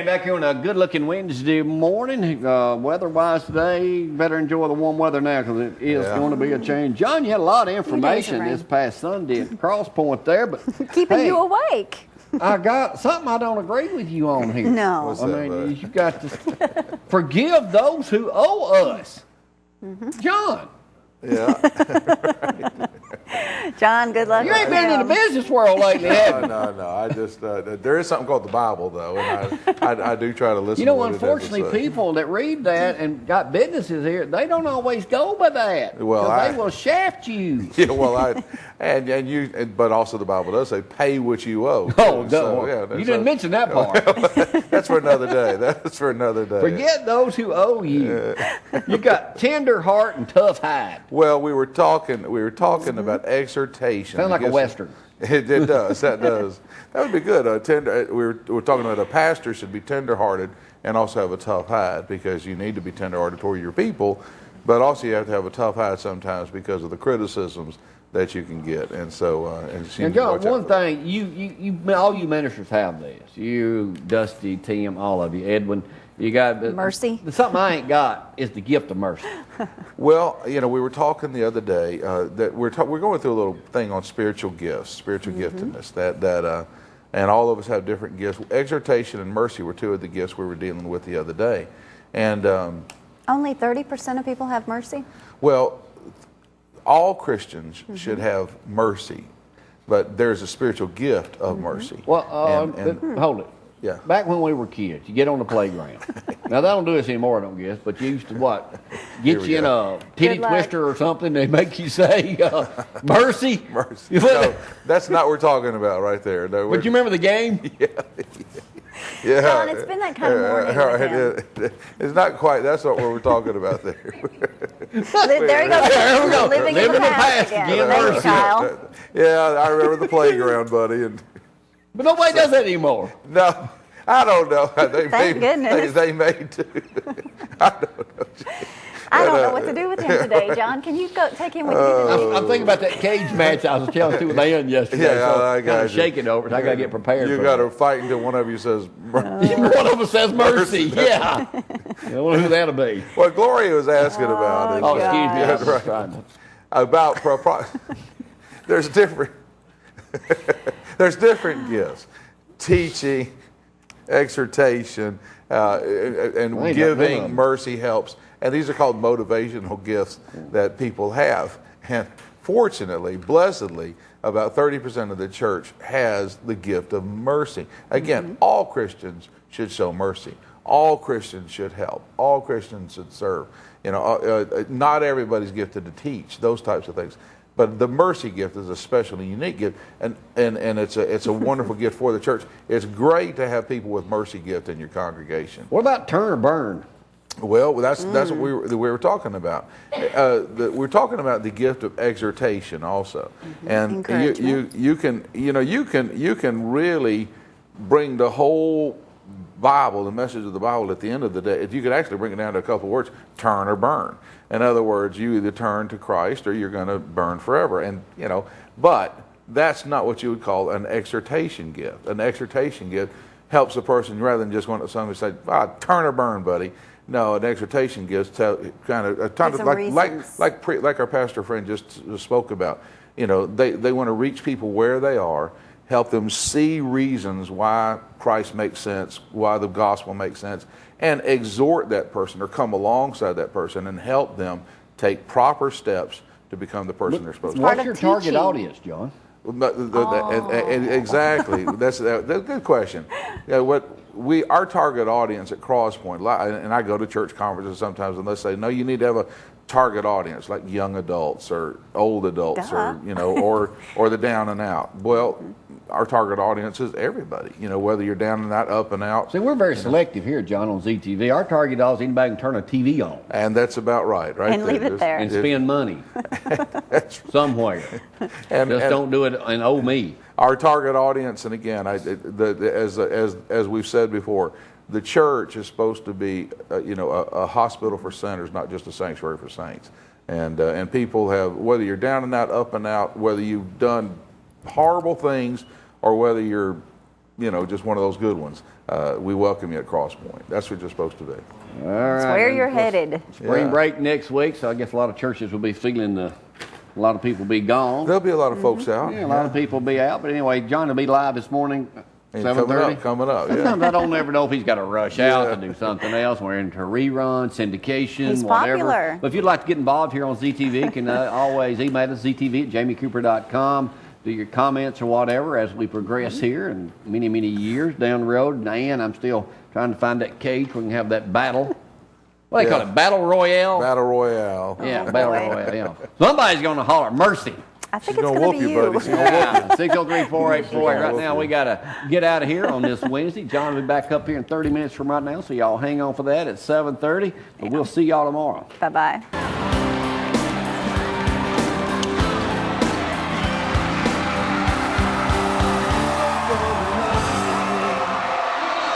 man, back here on a good-looking Wednesday morning. Weather-wise today, better enjoy the warm weather now because it is going to be a change. John, you had a lot of information this past Sunday at Cross Point there, but keeping you awake. I got something I don't agree with you on here. No. I mean, you got to forgive those who owe us. John. Yeah. John, good luck. You ain't been in the business world lately, have you? No. I just there is something called the Bible, though, and I do try to listen. You know, to what unfortunately, people that read that and got businesses here, they don't always go by that. Well, they will shaft you. Yeah, well, but also the Bible does say, "Pay what you owe." Oh, no, you didn't mention that part. That's for another day. That's for another day. Forget those who owe you. You got tender heart and tough hide. Well, we were talking about exhortation. Sound like a Western. It does. That does. That would be good. We were talking about a pastor should be tenderhearted and also have a tough hide, because you need to be tenderhearted toward your people, but also you have to have a tough hide sometimes because of the criticisms that you can get. And so, and John, one thing, you all you ministers have this. You, Dusty, Tim, all of you, Edwin. You got mercy. Something I ain't got is the gift of mercy. Well, we were talking the other day that we're going through a little thing on spiritual gifts, spiritual giftedness. And all of us have different gifts. Exhortation and mercy were two of the gifts we were dealing with the other day. And only 30% of people have mercy. Well, all Christians should have mercy, but there's a spiritual gift of mercy. Well, hold it. Yeah. Back when we were kids, you get on the playground. Now, they don't do this anymore, I don't guess, but you used to what? Get you in a titty twister or something. They make you say, mercy. Mercy. No, that's not what we're talking about right there. No, but you remember the game? Yeah. John, it's been that kind of morning with him. It's not quite. That's what we were talking about there. There you go. There we go. Living in the past again. Thank you, Kyle. Yeah, I remember the playground, buddy. But nobody does that anymore. No, I don't know. Thank goodness. They may do. I don't know. I don't know what to do with him today, John. Can you go take him with you today? I'm thinking about that cage match I was telling you with Ann yesterday. Yeah, so I got you. Shaking over it. I got to get prepared. You got to fight until one of you says mercy. One of us says mercy. Yeah. I don't know who that'll be. What Gloria was asking about it. Oh, excuse me. That's right. About there's different gifts: teaching, exhortation, and giving. Mercy helps. And these are called motivational gifts that people have. And fortunately, blessedly, about 30% of the church has the gift of mercy. Again, all Christians should show mercy. All Christians should help. All Christians should serve. Not everybody's gifted to teach, those types of things. But the mercy gift is a special and unique gift, and it's a wonderful gift for the church. It's great to have people with mercy gift in your congregation. What about turn or burn? Well, that's what we were talking about. We're talking about the gift of exhortation also, and you can really bring the whole Bible, the message of the Bible, at the end of the day. If you could actually bring it down to a couple of words: turn or burn. In other words, you either turn to Christ or you're going to burn forever. And but that's not what you would call an exhortation gift. An exhortation gift helps a person rather than just going to somebody and say, turn or burn, buddy. No, an exhortation gives kind of like our pastor friend just spoke about. They want to reach people where they are, help them see reasons why Christ makes sense, why the gospel makes sense, and exhort that person or come alongside that person and help them take proper steps to become the person they're supposed to be. What's your target audience, John? Exactly. That's a good question. Our target audience at Cross Point, and I go to church conferences sometimes, and they say, no, you need to have a target audience like young adults or old adults or the down and out. Well, our target audience is everybody. Whether you're down and out, up and out. See, we're very selective here, John, on ZTV. Our target audience is anybody can turn a TV on. And that's about right and leave it there. And spend money somewhere. Don't do it and owe me. Our target audience, and again, as we've said before, the church is supposed to be, a hospital for sinners, not just a sanctuary for saints. And people have, whether you're down and out, up and out, whether you've done horrible things or whether you're just one of those good ones, we welcome you at Cross Point. That's what you're supposed to do. All right. That's where you're headed. Spring break next week, so I guess a lot of churches will be feeling a lot of people will be gone. There'll be a lot of folks out. Yeah, a lot of people will be out. But anyway, John will be live this morning, 7:30. Coming up, yeah. Sometimes I don't ever know if he's got to rush out to do something else. We're into rerun, syndication, He's whatever. popular. But if you'd like to get involved here on ZTV, you can always email us, ztv@jamiecooper.com. Do your comments or whatever as we progress here and many, many years down the road. Diane, I'm still trying to find that cage where we can have that battle. What do they call it? Battle Royale? Battle Royale. Yeah, Battle Royale. Yeah. Somebody's going to holler, mercy. I think She's it's gonna going to whoop be you, you. buddy. She's gonna whoop you. 603-484. Right now, we got to get out of here on this Wednesday. John will be back up here in 30 minutes from right now, so y'all hang on for that at 7:30. But we'll see y'all tomorrow. Bye-bye.